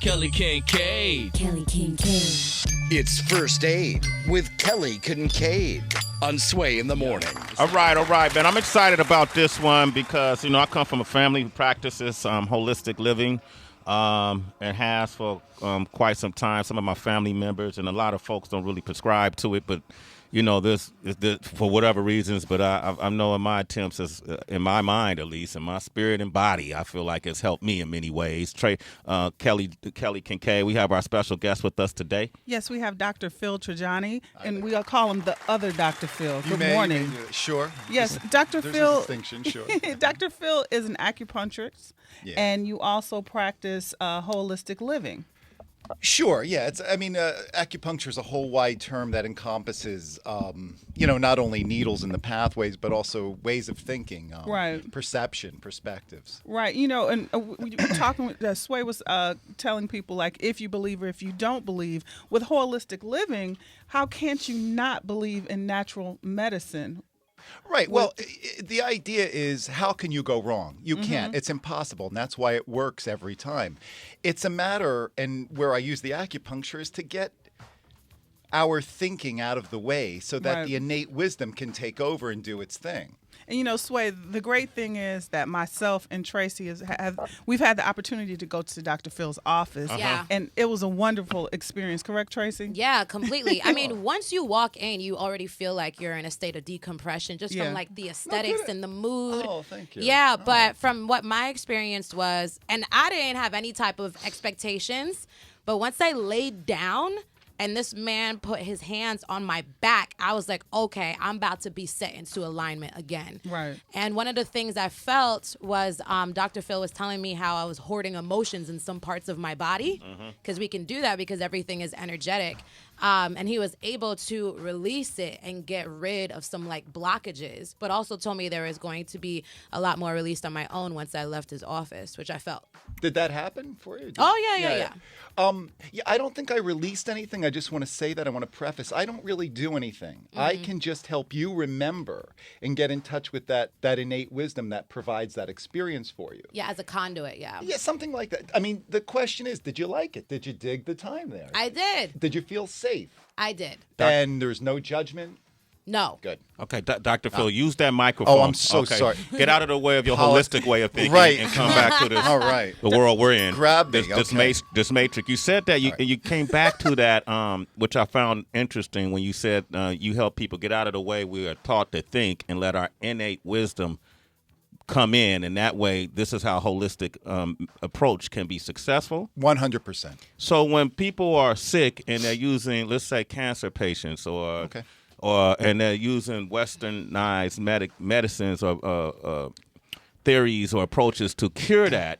Kelly Kinkaid. Kelly Kinkaid. It's First Aid with Kelly Kinkaid on Sway in the Morning. All right, man. I'm excited about this one because, I come from a family who practices holistic living and has for quite some time. Some of my family members and a lot of folks don't really prescribe to it, but this for whatever reasons, but I know in my attempts, in my mind at least, in my spirit and body, I feel like it's helped me in many ways. Kelly Kinkaid, we have our special guest with us today. Yes, we have Dr. Phil Trigiani, and we'll call him the other Dr. Phil. Good morning. Sure. Yes, Dr. There's Phil. a distinction, sure. Dr. Phil is an acupuncturist, and you also practice holistic living. Sure, yeah. Acupuncture is a whole wide term that encompasses, not only needles in the pathways, but also ways of thinking, right? Perception, perspectives. Right. And we were talking with Sway was telling people, like, if you believe or if you don't believe, with holistic living, how can't you not believe in natural medicine? Right. Well, the idea is, how can you go wrong? You can't. It's impossible. And that's why it works every time. It's a matter, and where I use the acupuncture is to get our thinking out of the way so that the innate wisdom can take over and do its thing. And Sway, the great thing is that myself and Tracy we've had the opportunity to go to Dr. Phil's office. Yeah. And it was a wonderful experience, correct, Tracy? Yeah, completely. I mean, once you walk in, you already feel like you're in a state of decompression just from like the aesthetics and the mood. Oh, thank you. Yeah, but from what my experience was, and I didn't have any type of expectations, but once I laid down and this man put his hands on my back, I was like, okay, I'm about to be set into alignment again. Right. And one of the things I felt was Dr. Phil was telling me how I was hoarding emotions in some parts of my body, because we can do that because everything is energetic. And he was able to release it and get rid of some blockages, but also told me there was going to be a lot more released on my own once I left his office, which I felt. Did that happen for you? Yeah. I don't think I released anything. I just want to say that. I want to preface. I don't really do anything. I can just help you remember and get in touch with that innate wisdom that provides that experience for you. Yeah, as a conduit, yeah. Yeah, something like that. I mean, the question is, did you like it? Did you dig the time there? I did. Did you feel safe? I did. And there's no judgment? No. Good. Okay, Dr. Phil, use that microphone. Oh, I'm so sorry. Get out of the way of your holistic way of thinking and come back to this. All right. The world we're in. Grab me. This matrix. You said that you came back to that, which I found interesting when you said you help people get out of the way we are taught to think and let our innate wisdom come in, and that way this is how holistic approach can be successful. 100%. So when people are sick and they're using, let's say, cancer patients and they're using westernized medicines or theories or approaches to cure that,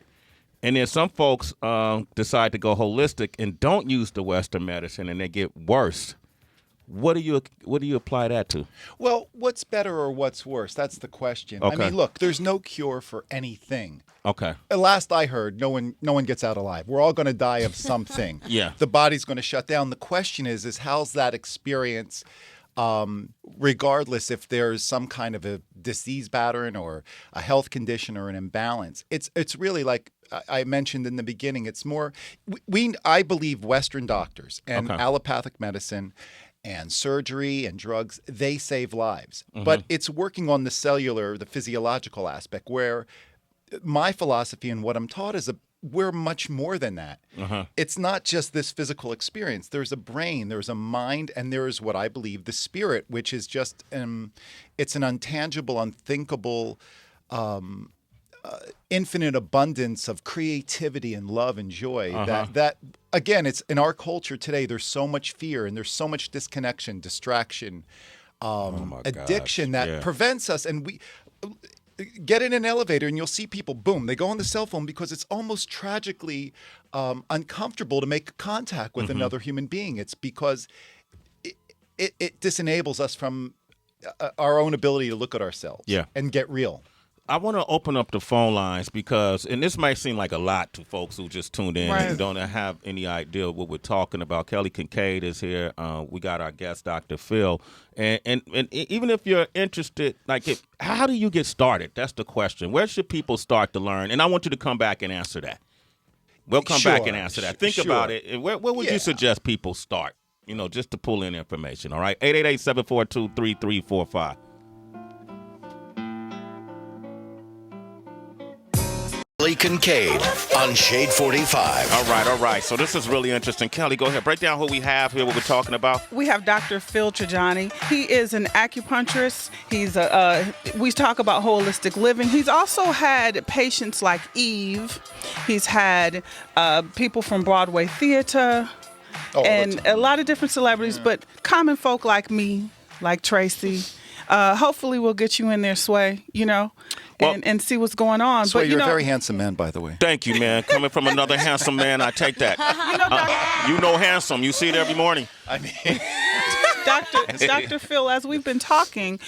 and then some folks decide to go holistic and don't use the Western medicine and they get worse. What do you apply that to? Well, what's better or what's worse? That's the question. Okay. I mean, look, there's no cure for anything. Okay. Last I heard, no one gets out alive. We're all going to die of something. Yeah. The body's going to shut down. The question is how's that experience, regardless if there's some kind of a disease pattern or a health condition or an imbalance. It's really like I mentioned in the beginning. It's more I believe Western doctors and allopathic medicine and surgery and drugs, they save lives. But it's working on the cellular, the physiological aspect, where my philosophy and what I'm taught is we're much more than that. It's not just this physical experience. There's a brain, there's a mind, and there's what I believe the spirit, which is just it's an untangible, unthinkable, infinite abundance of creativity and love and joy. That again, it's in our culture today. There's so much fear and there's so much disconnection, distraction, addiction that prevents us. And we get in an elevator and you'll see people, boom, they go on the cell phone because it's almost tragically uncomfortable to make contact with another human being. It's because it disenables us from our own ability to look at ourselves and get real. I want to open up the phone lines because, and this might seem like a lot to folks who just tuned in and don't have any idea what we're talking about. Kelly Kinkaid is here. We got our guest, Dr. Phil. And even if you're interested, how do you get started? That's the question. Where should people start to learn? And I want you to come back and answer that. We'll come back and Sure, answer that. Think sure. about it. Where would you suggest people start? Just to pull in information, all right? 888-742-3345. Kelly Kinkaid on Shade 45. All right. So this is really interesting. Kelly, go ahead. Break down who we have here, what we're talking about. We have Dr. Phil Trigiani. He is an acupuncturist. We talk about holistic living. He's also had patients like Eve. He's had people from Broadway theater. And a lot of different celebrities, but common folk like me, like Tracy. Hopefully we'll get you in there, Sway, and see what's going on. Sway, but you're a very handsome man, by the way. Thank you, man. Coming from another handsome man, I take that. Handsome. You see it every morning. I mean... Dr. Phil, as we've been talking,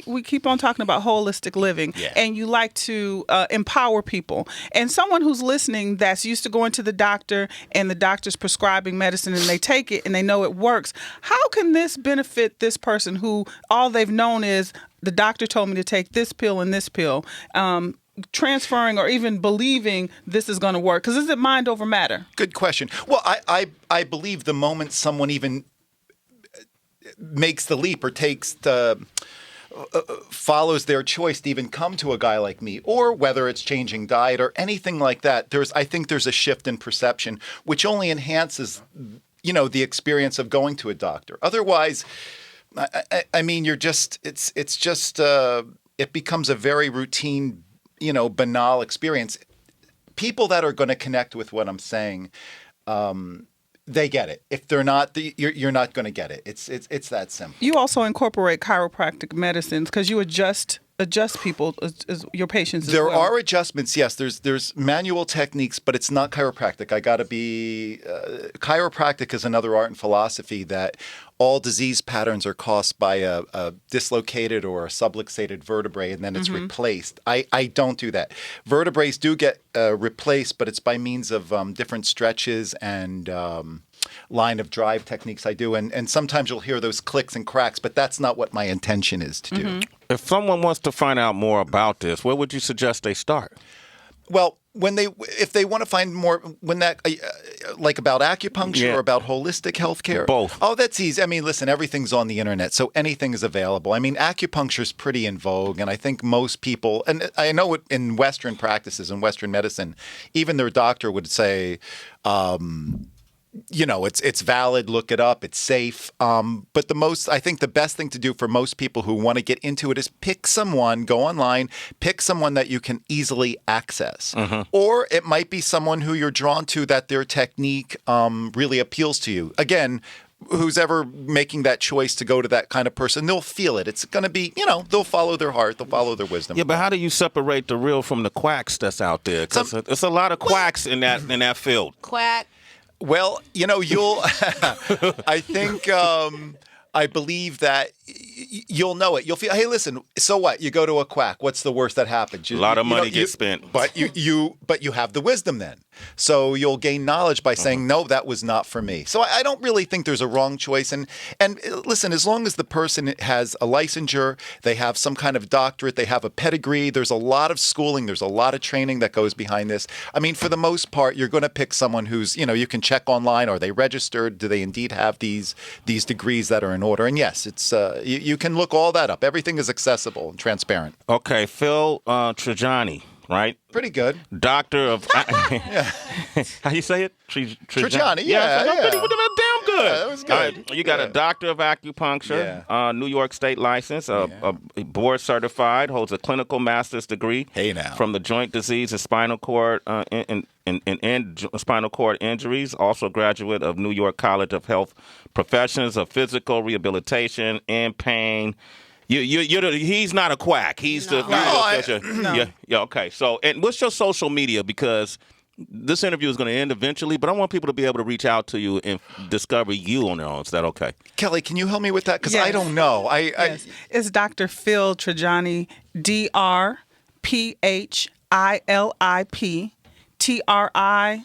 we keep on talking about holistic living, and you like to empower people. And someone who's listening that's used to going to the doctor and the doctor's prescribing medicine and they take it and they know it works, how can this benefit this person who all they've known is the doctor told me to take this pill and this pill? Transferring or even believing this is going to work? Because is it mind over matter? Good question. Well, I believe the moment someone even makes the leap or follows their choice to even come to a guy like me, or whether it's changing diet or anything like that, I think there's a shift in perception, which only enhances, the experience of going to a doctor. Otherwise, I mean, it becomes a very routine, banal experience. People that are going to connect with what I'm saying, they get it. If they're not, you're not going to get it. It's that simple. You also incorporate chiropractic medicines because you adjust people, your patients as well. There are adjustments, yes. There's manual techniques, but it's not chiropractic. I got to be chiropractic is another art and philosophy that all disease patterns are caused by a dislocated or a subluxated vertebrae, and then it's replaced. I don't do that. Vertebrae do get replaced, but it's by means of different stretches and line of drive techniques I do. And sometimes you'll hear those clicks and cracks, but that's not what my intention is to do. If someone wants to find out more about this, where would you suggest they start? Well, if they want to find more, like about acupuncture or about holistic healthcare, both. Oh, that's easy. I mean, listen, everything's on the internet, so anything is available. I mean, acupuncture is pretty in vogue, and I think most people, and I know it in Western practices and Western medicine, even their doctor would say, it's valid. Look it up. It's safe. But I think the best thing to do for most people who want to get into it is go online, pick someone that you can easily access. Or it might be someone who you're drawn to that their technique really appeals to you. Again, who's ever making that choice to go to that kind of person, they'll feel it. It's going to be, they'll follow their heart. They'll follow their wisdom. Yeah, but how do you separate the real from the quacks that's out there? Because there's a lot of quacks in that field. Quack. Well, you'll, I think, I believe that you'll know it. You'll feel, hey, listen, so what? You go to a quack. What's the worst that happens? A lot of money gets spent. But you have the wisdom then. So you'll gain knowledge by saying, no, that was not for me. So I don't really think there's a wrong choice. And listen, as long as the person has a licensure, they have some kind of doctorate, they have a pedigree, there's a lot of schooling, there's a lot of training that goes behind this. I mean, for the most part, you're going to pick someone who's, you can check online. Are they registered? Do they indeed have these degrees that are in order? And yes, it's you can look all that up. Everything is accessible and transparent. Okay, Phil Trigiani, right? Pretty good. Doctor of... How you say it? Trigiani, yeah. Damn good. Yeah, that was good. All right, you got a doctor of acupuncture, New York State license, board certified, holds a clinical master's degree. Hey now. From the joint disease and spinal cord and spinal cord injuries. Also graduate of New York College of Health Professions of Physical Rehabilitation and Pain. He's not a quack. He's No. Yeah. Okay. So, and what's your social media? Because this interview is going to end eventually, but I want people to be able to reach out to you and discover you on their own. Is that okay? Kelly, can you help me with that? Because I don't know. It's Dr. Phil Trigiani, DrPhilip, TRIGIANI.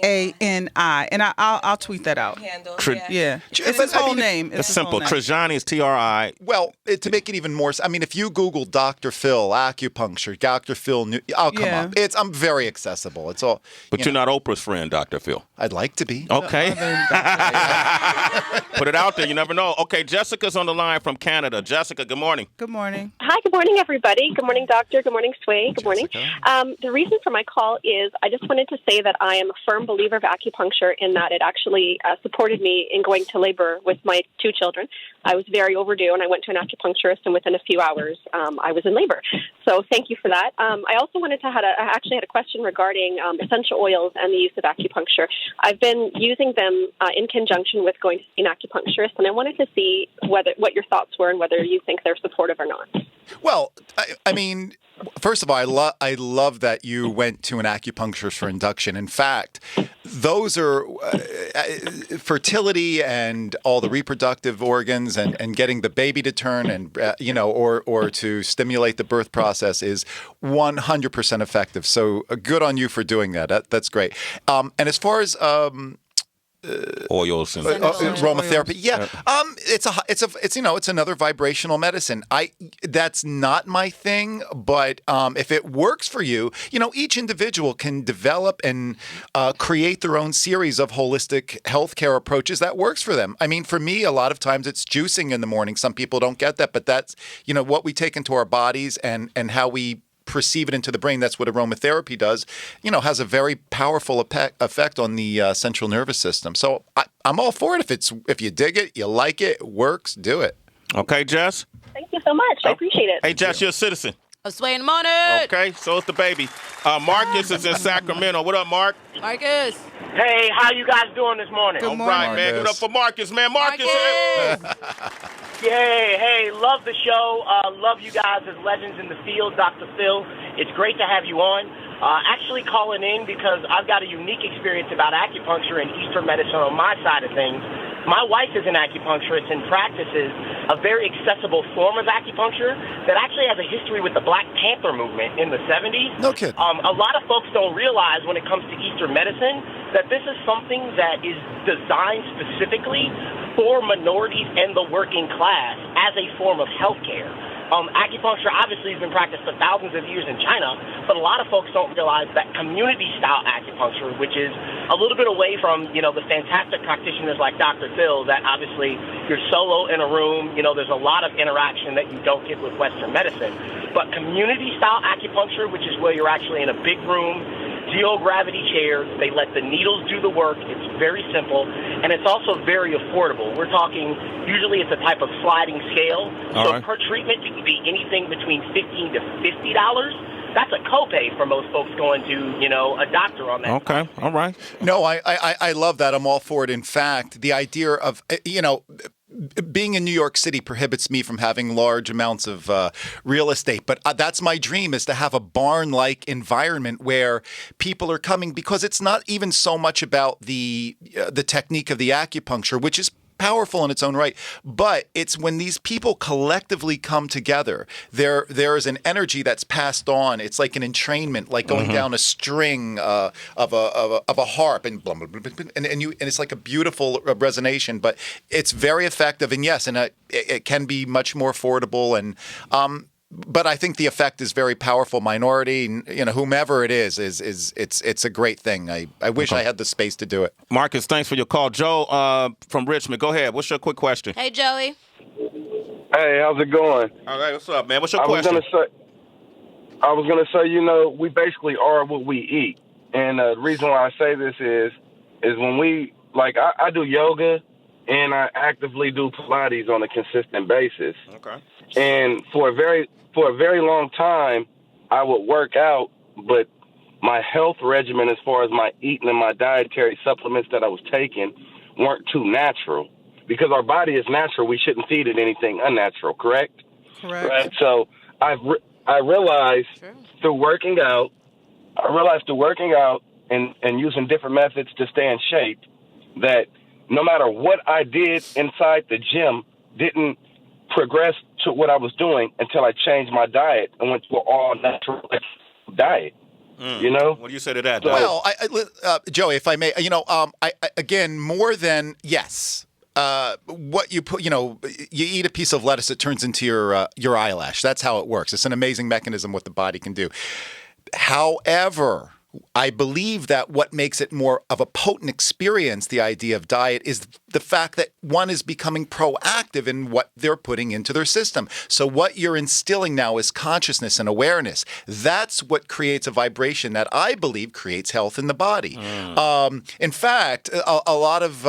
Trigiani, and I'll tweet that out. Yeah, it's his whole name. It's simple. Trigiani is Tri. Well, to make it even more, I mean, if you Google Dr. Phil acupuncture, Dr. Phil, come up. I'm very accessible. It's all. But you're not Oprah's friend, Dr. Phil. I'd like to be. Okay. Put it out there. You never know. Okay, Jessica's on the line from Canada. Jessica, good morning. Good morning. Hi, good morning, everybody. Good morning, doctor. Good morning, Sway. Good morning. The reason for my call is I just wanted to say that I am a firm believer of acupuncture in that it actually supported me in going to labor with my 2 children. I was very overdue, and I went to an acupuncturist, and within a few hours, I was in labor. So thank you for that. I also wanted to I actually had a question regarding essential oils and the use of acupuncture. I've been using them in conjunction with going to see an acupuncturist, and I wanted to see what your thoughts were and whether you think they're supportive or not. Well, I mean, first of all, I love that you went to an acupuncturist for induction. In fact, those are fertility and all the reproductive organs and getting the baby to turn and or to stimulate the birth process is 100% effective. So good on you for doing that. That's great. And as far as oils and aromatherapy. Yeah. It's another vibrational medicine. That's not my thing, but if it works for you, each individual can develop and create their own series of holistic healthcare approaches that works for them. I mean, for me, a lot of times it's juicing in the morning. Some people don't get that, but that's, what we take into our bodies and how we perceive it into the brain. That's what aromatherapy does, has a very powerful effect on the central nervous system. So I'm all for it. If you dig it, you like it, it works, do it. Okay, Jess? Thank you so much. I appreciate it. Hey, Jess, you're a citizen. A Sway in the morning. Okay, so is the baby. Marcus is in Sacramento. What up, Mark? Marcus. Hey, how you guys doing this morning? Good morning. All right, man. Give it up for Marcus, man. Marcus. Hey, love the show. Love you guys as legends in the field, Dr. Phil. It's great to have you on. Actually calling in because I've got a unique experience about acupuncture and Eastern medicine on my side of things. My wife is an acupuncturist and practices a very accessible form of acupuncture that actually has a history with the Black Panther movement in the 70s. No kidding. A lot of folks don't realize when it comes to Eastern medicine that this is something that is designed specifically for minorities and the working class as a form of healthcare. Acupuncture obviously has been practiced for thousands of years in China, but a lot of folks don't realize that community-style acupuncture, which is a little bit away from, the fantastic practitioners like Dr. Phil, that obviously you're solo in a room, there's a lot of interaction that you don't get with Western medicine. But community-style acupuncture, which is where you're actually in a big room, zero-gravity chairs, they let the needles do the work. It's very simple, and it's also very affordable. We're talking, usually it's a type of sliding scale. So per treatment, it could be anything between $15 to $50. That's a copay for most folks going to, a doctor on that. Okay, all right. No, I love that. I'm all for it. In fact, the idea of, being in New York City prohibits me from having large amounts of real estate. But that's my dream, is to have a barn-like environment where people are coming, because it's not even so much about the technique of the acupuncture, which is powerful in its own right, but it's when these people collectively come together, there is an energy that's passed on. It's like an entrainment, like going down a string of a harp, and blah, blah, blah, blah, and it's like a beautiful resonation. But it's very effective, and yes, and it can be much more affordable, and but I think the effect is very powerful. Minority, whomever it is it's a great thing. I wish I had the space to do it. Marcus, thanks for your call. Joe from Richmond, go ahead. What's your quick question? Hey, Joey. Hey, how's it going? All right, what's up, man? What's your question? I was gonna say, we basically are what we eat, and the reason why I say this is when we I do yoga, and I actively do Pilates on a consistent basis. Okay. And for a very long time, I would work out, but my health regimen, as far as my eating and my dietary supplements that I was taking, weren't too natural. Because our body is natural, we shouldn't feed it anything unnatural, correct? Correct. Right. So I realized through working out and using different methods to stay in shape, that no matter what I did inside the gym, didn't progress to what I was doing until I changed my diet and went to an all-natural diet. You know? What do you say to that? Well, Joey, if I may, again, more than yes. What you put, you eat a piece of lettuce, it turns into your eyelash. That's how it works. It's an amazing mechanism what the body can do. However, I believe that what makes it more of a potent experience, the idea of diet, is the fact that one is becoming proactive in what they're putting into their system. So what you're instilling now is consciousness and awareness. That's what creates a vibration that I believe creates health in the body. In fact, a lot of,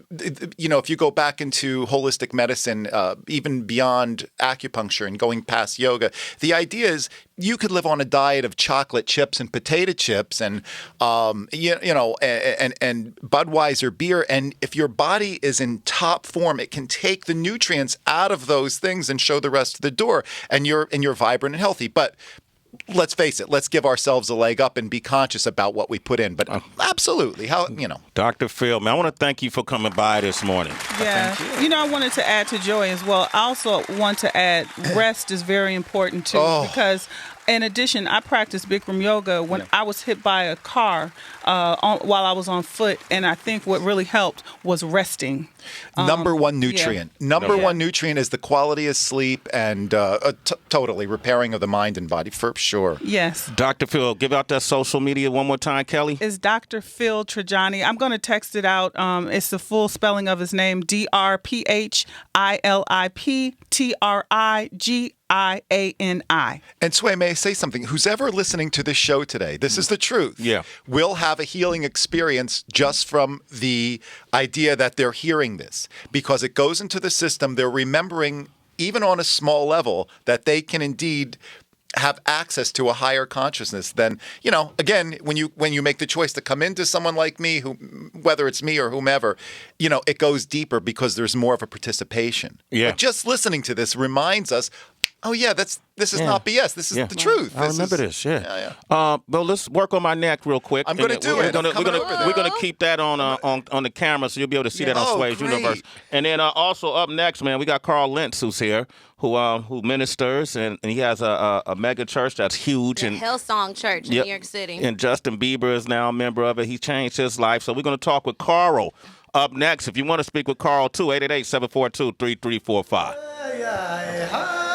if you go back into holistic medicine, even beyond acupuncture and going past yoga, the idea is you could live on a diet of chocolate chips and potato chips and and Budweiser beer, and if your body is in top form, it can take the nutrients out of those things and show the rest of the door, and you're vibrant and healthy. But let's face it, let's give ourselves a leg up and be conscious about what we put in. But absolutely, Dr. Phil, man, I want to thank you for coming by this morning. Yeah. I wanted to add to Joy as well. I also want to add rest is very important too, because in addition, I practiced Bikram yoga when I was hit by a car while I was on foot, and I think what really helped was resting. Number one nutrient. Number one nutrient is the quality of sleep and totally repairing of the mind and body, for sure. Yes. Dr. Phil, give out that social media one more time, Kelly. It's Dr. Phil Trigiani. I'm going to text it out. It's the full spelling of his name, DrPhilipTrigiani. And Sway, may I say something? Who's ever listening to this show today, this is the truth. Yeah. Will have a healing experience just from the idea that they're hearing this, because it goes into the system. They're remembering, even on a small level, that they can indeed have access to a higher consciousness than, again, when you make the choice to come into someone like me, who, whether it's me or whomever, it goes deeper because there's more of a participation. Yeah. But just listening to this reminds us, this is not BS. This is the truth. I remember this. Yeah. Well, let's work on my neck real quick. I'm going to do it. We're going to keep that on the camera, so you'll be able to see that on Sway's Universe. And then also up next, man, we got Carl Lentz, who's here, who ministers, and he has a mega church that's huge. The and Hillsong Church in New York City. And Justin Bieber is now a member of it. He changed his life. So we're going to talk with Carl up next. If you want to speak with Carl, too, 888-742-3345.